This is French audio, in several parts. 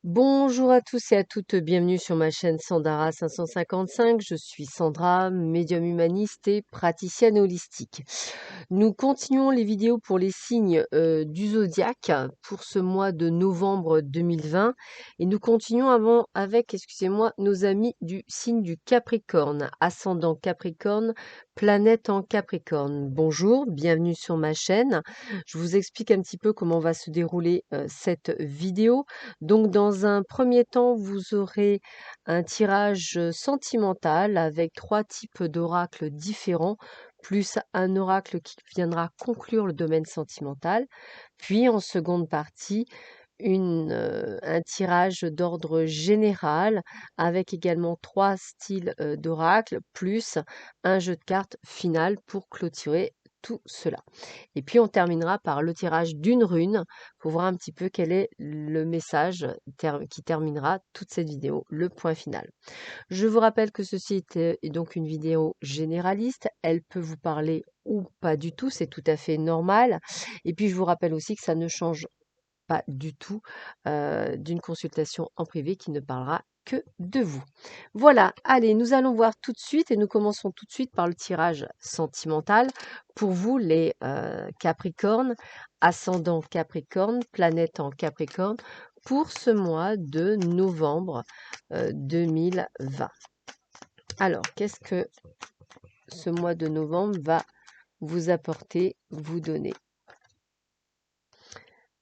Bonjour à tous et à toutes, bienvenue sur ma chaîne Sandara 555. Je suis Sandra, médium humaniste et praticienne holistique. Nous continuons les vidéos pour les signes du zodiaque pour ce mois de novembre 2020 et nous continuons avec, excusez-moi, nos amis du signe du Capricorne, ascendant Capricorne, planète en Capricorne. Bonjour, bienvenue sur ma chaîne. Je vous explique un petit peu comment va se dérouler cette vidéo. Donc, dans un premier temps, vous aurez un tirage sentimental avec 3 types d'oracles différents, plus un oracle qui viendra conclure le domaine sentimental. Puis, en seconde partie, un tirage d'ordre général avec également 3 styles d'oracle, plus un jeu de cartes final pour clôturer tout cela. Et puis on terminera par le tirage d'une rune pour voir un petit peu quel est le message qui terminera toute cette vidéo, le point final. Je vous rappelle que ceci est donc une vidéo généraliste, elle peut vous parler ou pas du tout, c'est tout à fait normal. Et puis je vous rappelle aussi que ça ne change pas du tout d'une consultation en privé qui ne parlera que de vous. Voilà, allez, nous allons voir tout de suite et nous commençons tout de suite par le tirage sentimental pour vous les Capricornes, ascendant Capricorne, planète en Capricorne, pour ce mois de novembre 2020. Alors, qu'est-ce que ce mois de novembre va vous apporter, vous donner?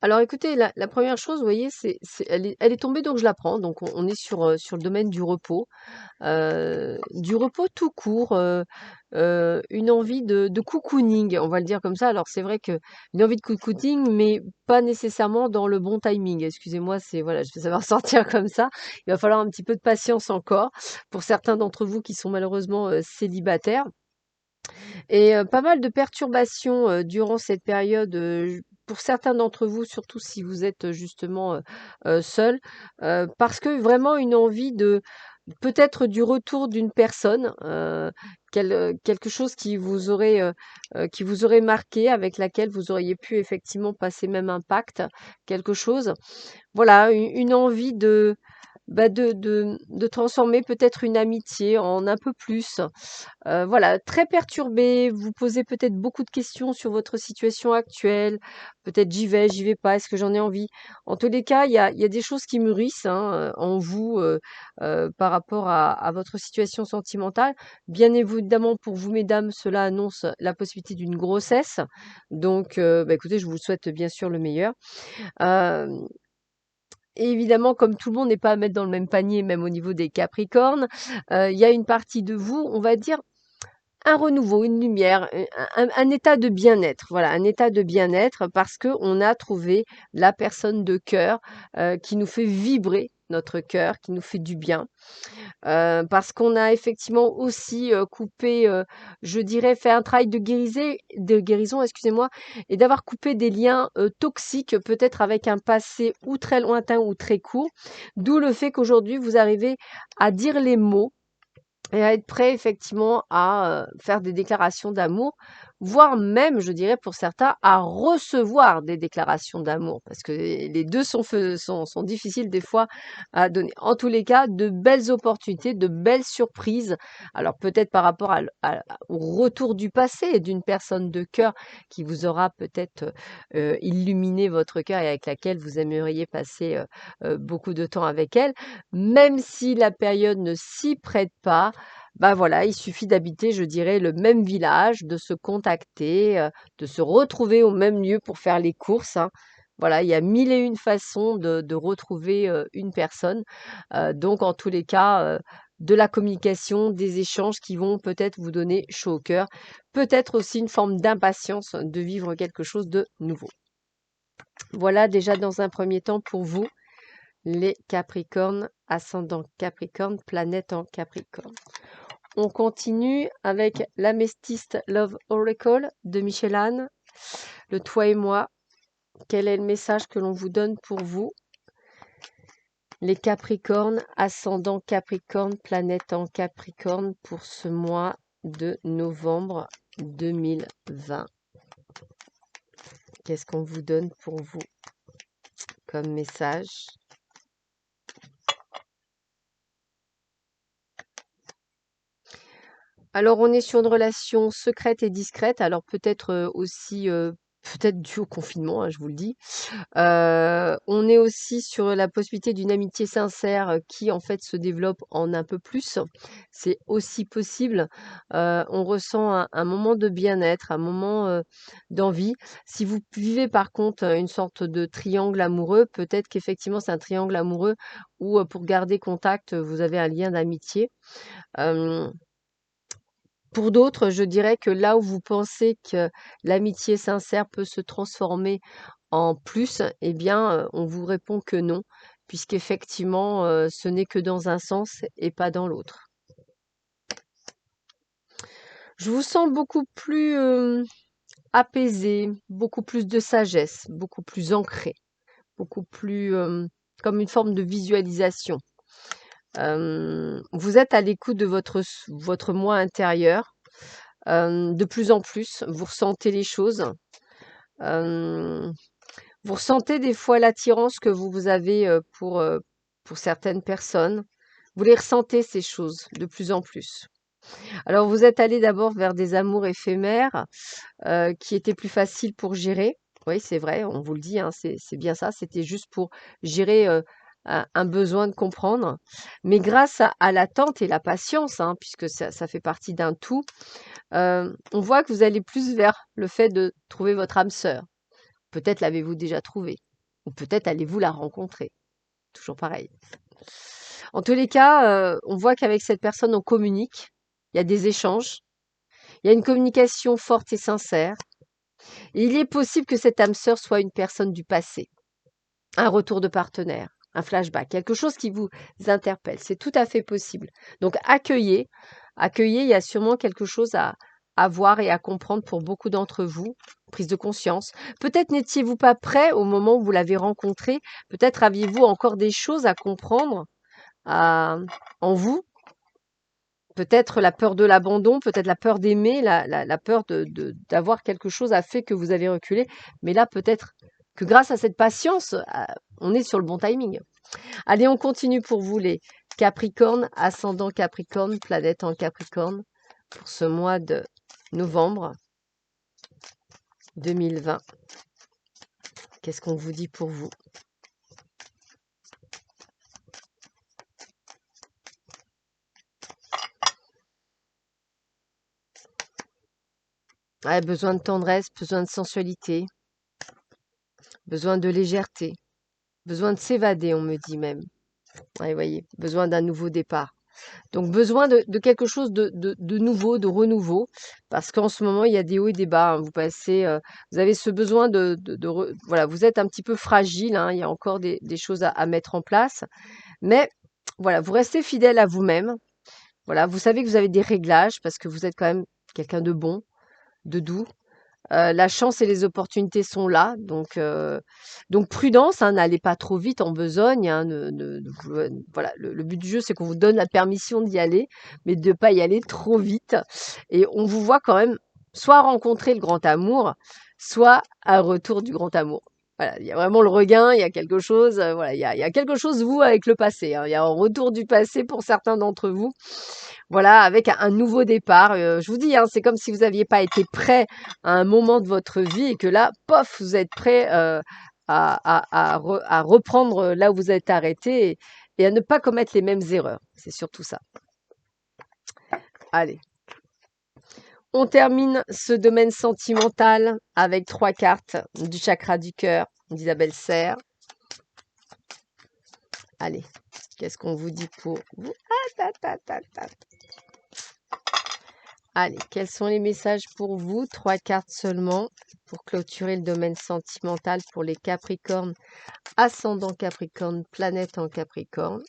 Alors écoutez, la première chose, vous voyez, elle est tombée, donc je la prends. Donc on est sur le domaine du repos tout court, une envie de cocooning, on va le dire comme ça. Alors c'est vrai que une envie de cocooning, mais pas nécessairement dans le bon timing. Excusez-moi, voilà, je vais savoir sortir comme ça. Il va falloir un petit peu de patience encore pour certains d'entre vous qui sont malheureusement célibataires. Et pas mal de perturbations, durant cette période, pour certains d'entre vous, surtout si vous êtes justement, seuls, parce que vraiment une envie de peut-être du retour d'une personne, quelque chose qui vous aurait marqué, avec laquelle vous auriez pu effectivement passer même un pacte, quelque chose. Voilà, une envie de transformer peut-être une amitié en un peu plus. Voilà, très perturbé, vous posez peut-être beaucoup de questions sur votre situation actuelle, peut-être j'y vais pas, est-ce que j'en ai envie? En tous les cas, il y a des choses qui mûrissent, hein, en vous, par rapport à votre situation sentimentale. Bien évidemment, pour vous mesdames, cela annonce la possibilité d'une grossesse, donc bah, écoutez, je vous souhaite bien sûr le meilleur. Hem Et évidemment, comme tout le monde n'est pas à mettre dans le même panier, même au niveau des Capricornes, il y a une partie de vous, on va dire, un renouveau, une lumière, un état de bien-être, voilà, un état de bien-être parce que on a trouvé la personne de cœur, qui nous fait vibrer notre cœur, qui nous fait du bien. Parce qu'on a effectivement aussi, coupé, je dirais, fait un travail de guérison, excusez-moi, et d'avoir coupé des liens, toxiques, peut-être avec un passé ou très lointain ou très court. D'où le fait qu'aujourd'hui vous arrivez à dire les mots et à être prêt effectivement à, faire des déclarations d'amour, voire même, je dirais pour certains, à recevoir des déclarations d'amour. Parce que les 2 sont difficiles des fois à donner. En tous les cas, de belles opportunités, de belles surprises. Alors peut-être par rapport au retour du passé et d'une personne de cœur qui vous aura peut-être, illuminé votre cœur et avec laquelle vous aimeriez passer, beaucoup de temps avec elle. Même si la période ne s'y prête pas, bah voilà, il suffit d'habiter, je dirais, le même village, de se contacter, de se retrouver au même lieu pour faire les courses, hein. Voilà, il y a mille et une façons de retrouver une personne. Donc, en tous les cas, de la communication, des échanges qui vont peut-être vous donner chaud au cœur. Peut-être aussi une forme d'impatience de vivre quelque chose de nouveau. Voilà déjà dans un premier temps pour vous les Capricornes, ascendant Capricorne, planète en Capricorne. On continue avec l'Amethyst Love Oracle de Michel-Anne. Le toi et moi. Quel est le message que l'on vous donne pour vous? Les Capricornes, ascendant Capricorne, planète en Capricorne pour ce mois de novembre 2020. Qu'est-ce qu'on vous donne pour vous comme message? Alors, on est sur une relation secrète et discrète, alors peut-être aussi, peut-être dû au confinement, hein, je vous le dis. On est aussi sur la possibilité d'une amitié sincère qui, en fait, se développe en un peu plus. C'est aussi possible. On ressent un moment de bien-être, un moment d'envie. Si vous vivez par contre une sorte de triangle amoureux, peut-être qu'effectivement c'est un triangle amoureux où pour garder contact, vous avez un lien d'amitié. Euh, pour d'autres, je dirais que là où vous pensez que l'amitié sincère peut se transformer en plus, eh bien, on vous répond que non, puisqu'effectivement, ce n'est que dans un sens et pas dans l'autre. Je vous sens beaucoup plus apaisé, beaucoup plus de sagesse, beaucoup plus ancré, beaucoup plus comme une forme de visualisation. Vous êtes à l'écoute de votre moi intérieur. De plus en plus, vous ressentez les choses. Euh, Vous ressentez des fois l'attirance que vous avez pour certaines personnes. Vous les ressentez, ces choses, de plus en plus. Alors, vous êtes allé d'abord vers des amours éphémères qui étaient plus faciles pour gérer. Oui, c'est vrai, on vous le dit, hein, c'est bien ça. C'était juste pour gérer un besoin de comprendre. Mais grâce à l'attente et la patience, hein, puisque ça fait partie d'un tout, on voit que vous allez plus vers le fait de trouver votre âme sœur. Peut-être l'avez-vous déjà trouvée, ou peut-être allez-vous la rencontrer. Toujours pareil. En tous les cas, on voit qu'avec cette personne, on communique. Il y a des échanges. Il y a une communication forte et sincère. Et il est possible que cette âme sœur soit une personne du passé, un retour de partenaire, un flashback, quelque chose qui vous interpelle. C'est tout à fait possible. Donc accueillez, il y a sûrement quelque chose à voir et à comprendre pour beaucoup d'entre vous. Prise de conscience. Peut-être n'étiez-vous pas prêt au moment où vous l'avez rencontré. Peut-être aviez-vous encore des choses à comprendre en vous. Peut-être la peur de l'abandon, peut-être la peur d'aimer, la peur d'avoir quelque chose a fait que vous avez reculé. Mais là, peut-être que grâce à cette patience, on est sur le bon timing. Allez, on continue pour vous les Capricornes, ascendant Capricorne, planète en Capricorne, pour ce mois de novembre 2020. Qu'est-ce qu'on vous dit pour vous? Ouais, besoin de tendresse, besoin de sensualité, besoin de légèreté, besoin de s'évader, on me dit même. Ouais, voyez, besoin d'un nouveau départ. Donc besoin de quelque chose de nouveau, de renouveau, parce qu'en ce moment, il y a des hauts et des bas, hein. Vous avez ce besoin voilà, vous êtes un petit peu fragile, hein, il y a encore des choses à mettre en place, mais voilà, vous restez fidèle à vous-même. Voilà, vous savez que vous avez des réglages parce que vous êtes quand même quelqu'un de bon, de doux. La chance et les opportunités sont là, donc prudence, hein, n'allez pas trop vite en besogne, hein, voilà, le but du jeu, c'est qu'on vous donne la permission d'y aller, mais de ne pas y aller trop vite. Et on vous voit quand même soit rencontrer le grand amour, soit un retour du grand amour. Voilà, il y a vraiment le regain, il y a quelque chose, voilà, il y a quelque chose, vous, avec le passé, hein. Il y a un retour du passé pour certains d'entre vous. Voilà, avec un nouveau départ. Je vous dis, hein, c'est comme si vous n'aviez pas été prêt à un moment de votre vie et que là, pof, vous êtes prêt à reprendre là où vous êtes arrêté et à ne pas commettre les mêmes erreurs. C'est surtout ça. Allez. On termine ce domaine sentimental avec 3 cartes du chakra du cœur d'Isabelle Serre. Allez, qu'est-ce qu'on vous dit pour vous? Allez, quels sont les messages pour vous? 3 cartes seulement pour clôturer le domaine sentimental pour les Capricornes, ascendant Capricorne, planète en Capricorne.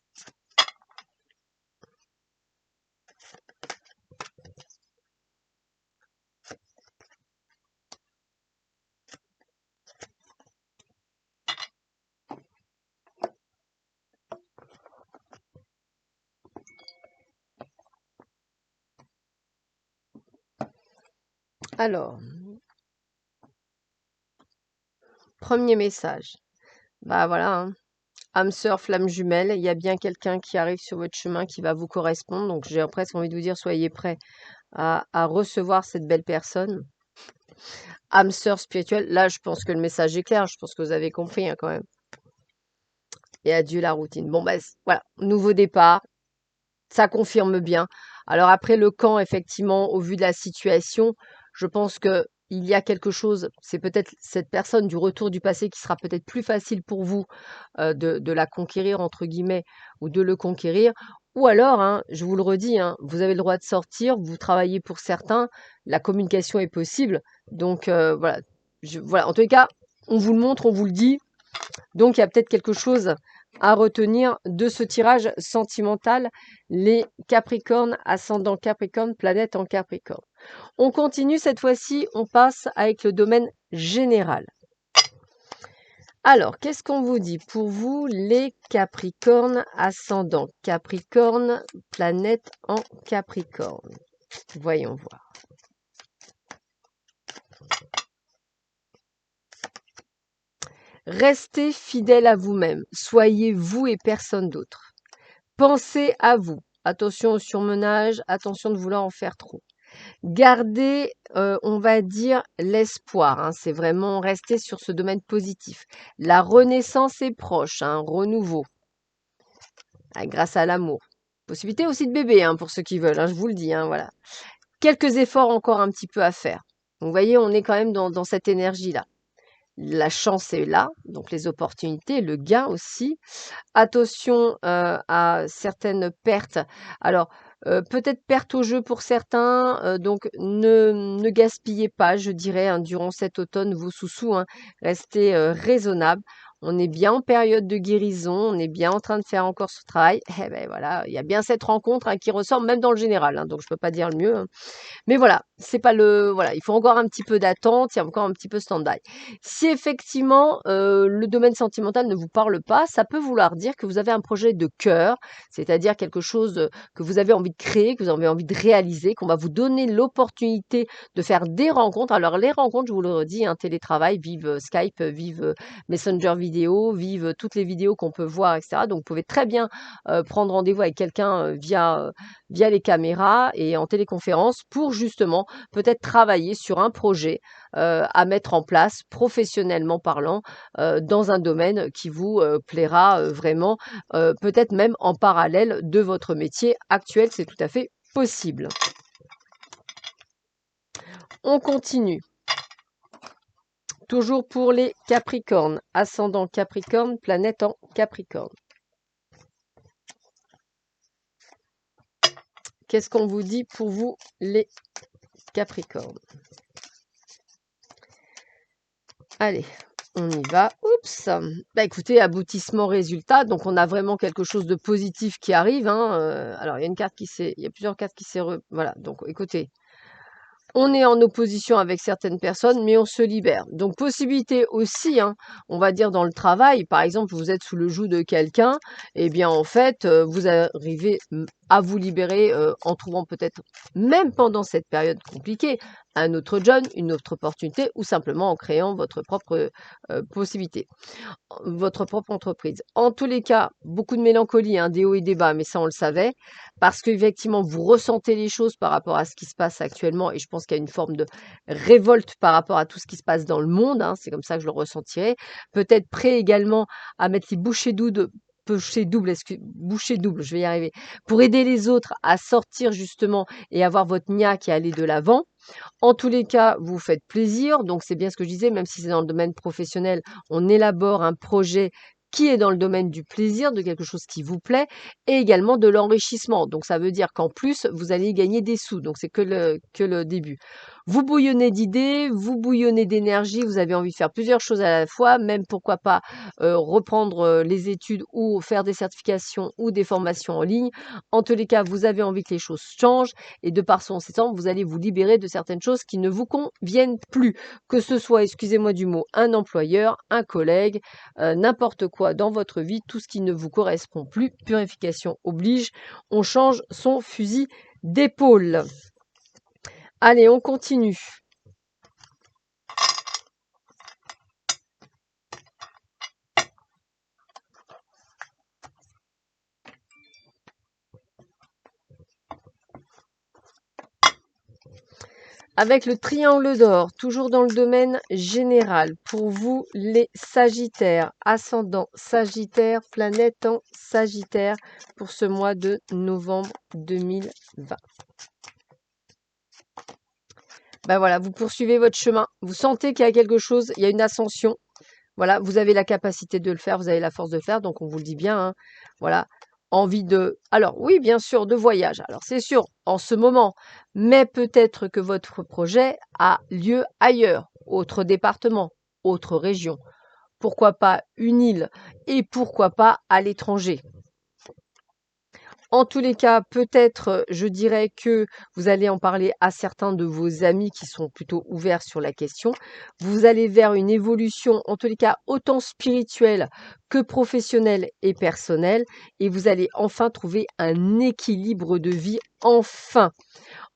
Alors, premier message. Bah voilà, hein. Âme sœur, flamme jumelle, il y a bien quelqu'un qui arrive sur votre chemin qui va vous correspondre. Donc j'ai presque envie de vous dire, soyez prêts à recevoir cette belle personne. Âme sœur spirituelle, là, je pense que le message est clair. Je pense que vous avez compris, hein, quand même. Et adieu la routine. Bon, bah, voilà, nouveau départ. Ça confirme bien. Alors après le camp, effectivement, au vu de la situation, je pense que il y a quelque chose, c'est peut-être cette personne du retour du passé qui sera peut-être plus facile pour vous de la conquérir, entre guillemets, ou de le conquérir. Ou alors, hein, je vous le redis, hein, vous avez le droit de sortir, vous travaillez pour certains, la communication est possible. Donc voilà, voilà, en tous les cas, on vous le montre, on vous le dit. Donc, il y a peut-être quelque chose à retenir de ce tirage sentimental, les Capricornes, ascendant Capricorne, planète en Capricorne. On continue cette fois-ci, on passe avec le domaine général. Alors, qu'est-ce qu'on vous dit pour vous, les Capricornes, ascendant Capricorne, planète en Capricorne? Voyons voir. Restez fidèle à vous-même, soyez vous et personne d'autre. Pensez à vous. Attention au surmenage, attention de vouloir en faire trop. Gardez, on va dire, l'espoir, hein, c'est vraiment rester sur ce domaine positif. La renaissance est proche, un renouveau, grâce à l'amour. Possibilité aussi de bébé, hein, pour ceux qui veulent, hein, je vous le dis, hein, voilà. Quelques efforts encore un petit peu à faire. Donc, vous voyez, on est quand même dans cette énergie-là. La chance est là, donc les opportunités, le gain aussi. Attention à certaines pertes. Alors, peut-être perte au jeu pour certains, donc ne gaspillez pas, je dirais, hein, durant cet automne, vos sous-sous, hein. Restez raisonnable. On est bien en période de guérison, on est bien en train de faire encore ce travail. Eh ben voilà, il y a bien cette rencontre, hein, qui ressort, même dans le général, hein, donc je peux pas dire le mieux, hein. Mais voilà, c'est pas le voilà, il faut encore un petit peu d'attente, il y a encore un petit peu stand-by. Si effectivement, le domaine sentimental ne vous parle pas, ça peut vouloir dire que vous avez un projet de cœur, c'est-à-dire quelque chose, que vous avez envie de créer, que vous avez envie de réaliser, qu'on va vous donner l'opportunité de faire des rencontres. Alors les rencontres, je vous le redis, hein, télétravail, vive, Skype, vive, Messenger vidéo, vive, toutes les vidéos qu'on peut voir et cetera. Donc vous pouvez très bien, prendre rendez-vous avec quelqu'un, via les caméras et en téléconférence pour justement peut-être travailler sur un projet à mettre en place professionnellement parlant dans un domaine qui vous plaira vraiment, peut-être même en parallèle de votre métier actuel, c'est tout à fait possible. On continue. Toujours pour les Capricornes, ascendant Capricorne, planète en Capricorne. Qu'est-ce qu'on vous dit pour vous, les Capricornes? Allez, on y va. Oups! Bah écoutez, aboutissement, résultat. Donc on a vraiment quelque chose de positif qui arrive, hein. Alors il y a une carte il y a plusieurs cartes qui s'est voilà. Donc écoutez, on est en opposition avec certaines personnes, mais on se libère. Donc possibilité aussi, hein, on va dire dans le travail, par exemple, vous êtes sous le joug de quelqu'un, et bien en fait, vous arrivez à vous libérer en trouvant peut-être, même pendant cette période compliquée, un autre job, une autre opportunité, ou simplement en créant votre propre possibilité, votre propre entreprise. En tous les cas, beaucoup de mélancolie, hein, des hauts et des bas, mais ça on le savait, parce qu'effectivement vous ressentez les choses par rapport à ce qui se passe actuellement, et je pense qu'il y a une forme de révolte par rapport à tout ce qui se passe dans le monde, hein, c'est comme ça que je le ressentirais. Peut-être prêt également à mettre les bouchées doubles, je vais y arriver, pour aider les autres à sortir justement et avoir votre niaque et aller de l'avant. En tous les cas, vous faites plaisir, donc c'est bien ce que je disais, même si c'est dans le domaine professionnel, on élabore un projet qui est dans le domaine du plaisir, de quelque chose qui vous plaît, et également de l'enrichissement. Donc ça veut dire qu'en plus, vous allez gagner des sous, donc c'est que le début. Vous bouillonnez d'idées, vous bouillonnez d'énergie, vous avez envie de faire plusieurs choses à la fois, même pourquoi pas reprendre les études ou faire des certifications ou des formations en ligne. En tous les cas, vous avez envie que les choses changent, et de par son temps, vous allez vous libérer de certaines choses qui ne vous conviennent plus, que ce soit, excusez-moi du mot, un employeur, un collègue, n'importe quoi dans votre vie, tout ce qui ne vous correspond plus. Purification oblige, on change son fusil d'épaule. Allez, on continue. Avec le triangle d'or, toujours dans le domaine général, pour vous les Sagittaires, ascendant Sagittaire, planète en Sagittaire, pour ce mois de novembre 2020. Ben voilà, vous poursuivez votre chemin, vous sentez qu'il y a quelque chose, il y a une ascension. Voilà, vous avez la capacité de le faire, vous avez la force de le faire, donc on vous le dit bien, hein. Voilà, envie de... Alors oui, bien sûr, de voyage. Alors c'est sûr, en ce moment, mais peut-être que votre projet a lieu ailleurs, autre département, autre région. Pourquoi pas une île et pourquoi pas à l'étranger. En tous les cas, peut-être, je dirais que vous allez en parler à certains de vos amis qui sont plutôt ouverts sur la question. Vous allez vers une évolution, en tous les cas, autant spirituelle que professionnelle et personnelle. Et vous allez enfin trouver un équilibre de vie, enfin.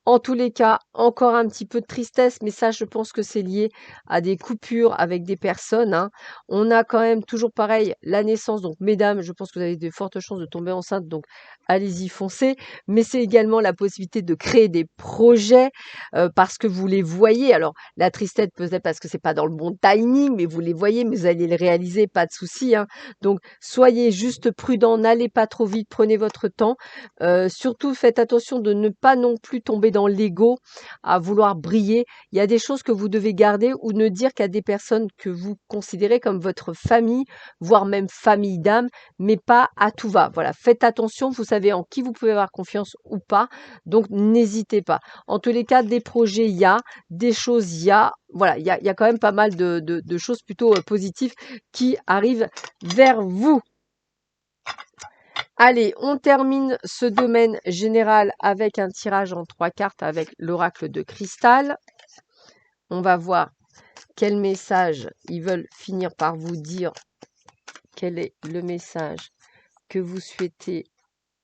En tous les cas, encore un petit peu de tristesse, mais ça, je pense que c'est lié à des coupures avec des personnes, hein. On a quand même toujours pareil la naissance. Donc, mesdames, je pense que vous avez de fortes chances de tomber enceinte. Donc, allez-y, foncez. Mais c'est également la possibilité de créer des projets parce que vous les voyez. Alors, la tristesse peut-être parce que c'est pas dans le bon timing, mais vous les voyez, mais vous allez les réaliser, pas de souci, hein. Donc, soyez juste prudents, n'allez pas trop vite, prenez votre temps. Surtout, faites attention de ne pas non plus tomber dans l'ego, à vouloir briller. Il y a des choses que vous devez garder ou ne dire qu'à des personnes que vous considérez comme votre famille, voire même famille d'âme, mais pas à tout va. Voilà, faites attention, vous savez en qui vous pouvez avoir confiance ou pas, donc n'hésitez pas. En tous les cas, des projets, il y a, des choses, il y a. Voilà, il y a quand même pas mal de choses plutôt positives qui arrivent vers vous. Allez, on termine ce domaine général avec un tirage en 3 cartes avec l'oracle de cristal. On va voir quel message ils veulent finir par vous dire. Quel est le message que vous souhaitez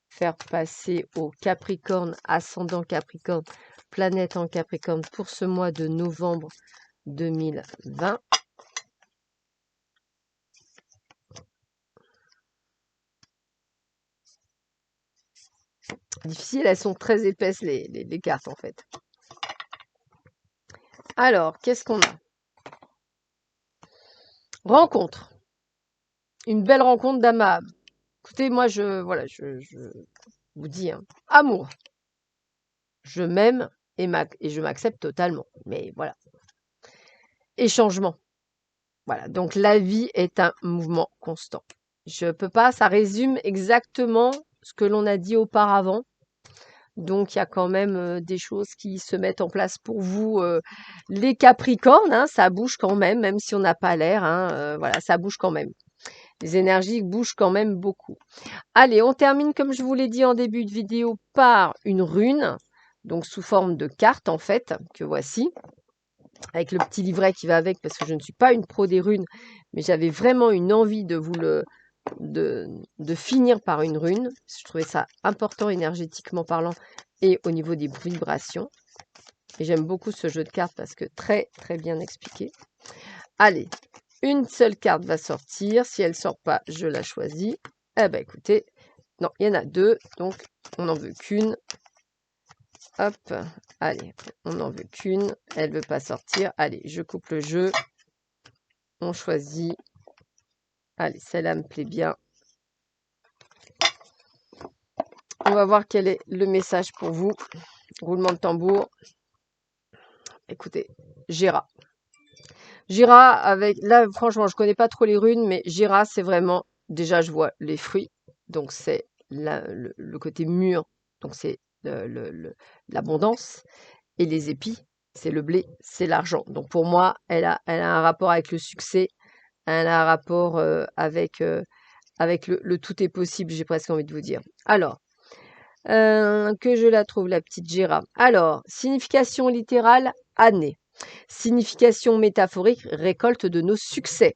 faire passer au Capricorne, ascendant Capricorne, planète en Capricorne pour ce mois de novembre 2020. Difficile, elles sont très épaisses les cartes en fait. Alors, qu'est-ce qu'on a? Rencontre. Une belle rencontre d'âme à âme. Écoutez, moi, je vous dis, hein, amour. Je m'aime et je m'accepte totalement. Mais voilà. Et changement. Voilà. Donc, la vie est un mouvement constant. Je peux pas, ça résume exactement ce que l'on a dit auparavant. Donc, il y a quand même des choses qui se mettent en place pour vous. Les Capricornes, hein, ça bouge quand même si on n'a pas l'air. Hein, voilà, ça bouge quand même. Les énergies bougent quand même beaucoup. Allez, on termine, comme je vous l'ai dit en début de vidéo, par une rune, donc sous forme de carte en fait, que voici, avec le petit livret qui va avec, parce que je ne suis pas une pro des runes, mais j'avais vraiment une envie de vous de finir par une rune. Je trouvais ça important énergétiquement parlant et au niveau des vibrations. Et j'aime beaucoup ce jeu de cartes parce que très très bien expliqué. Allez, une seule carte va sortir. Si elle ne sort pas, je la choisis. Eh ben écoutez, non, il y en a deux, donc on n'en veut qu'une. Hop, allez, on n'en veut qu'une. Elle ne veut pas sortir. Allez, je coupe le jeu. On choisit. Allez, celle-là me plaît bien. On va voir quel est le message pour vous. Roulement de tambour. Écoutez, Jira. Jira avec... Là, franchement, je ne connais pas trop les runes, mais Jira, c'est vraiment... Déjà, je vois les fruits. Donc, c'est le côté mûr. Donc, c'est l'abondance. Et les épis, c'est le blé, c'est l'argent. Donc, pour moi, elle a un rapport avec le succès. Elle a un rapport avec le tout est possible, j'ai presque envie de vous dire. Alors, que je la trouve, la petite Jira. Alors, signification littérale, année. Signification métaphorique, récolte de nos succès.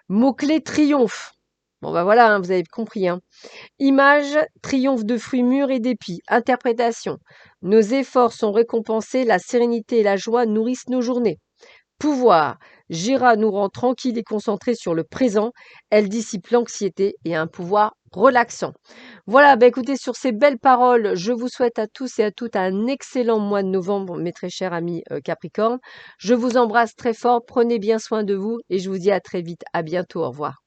Mot-clé, triomphe. Bon, ben voilà, hein, vous avez compris. Hein. Image, triomphe de fruits mûrs et d'épis. Interprétation. Nos efforts sont récompensés, la sérénité et la joie nourrissent nos journées. Pouvoir. Jira nous rend tranquilles et concentrés sur le présent. Elle dissipe l'anxiété et a un pouvoir relaxant. Voilà, bah, écoutez, sur ces belles paroles, je vous souhaite à tous et à toutes un excellent mois de novembre, mes très chers amis Capricorne. Je vous embrasse très fort, prenez bien soin de vous et je vous dis à très vite. À bientôt, au revoir.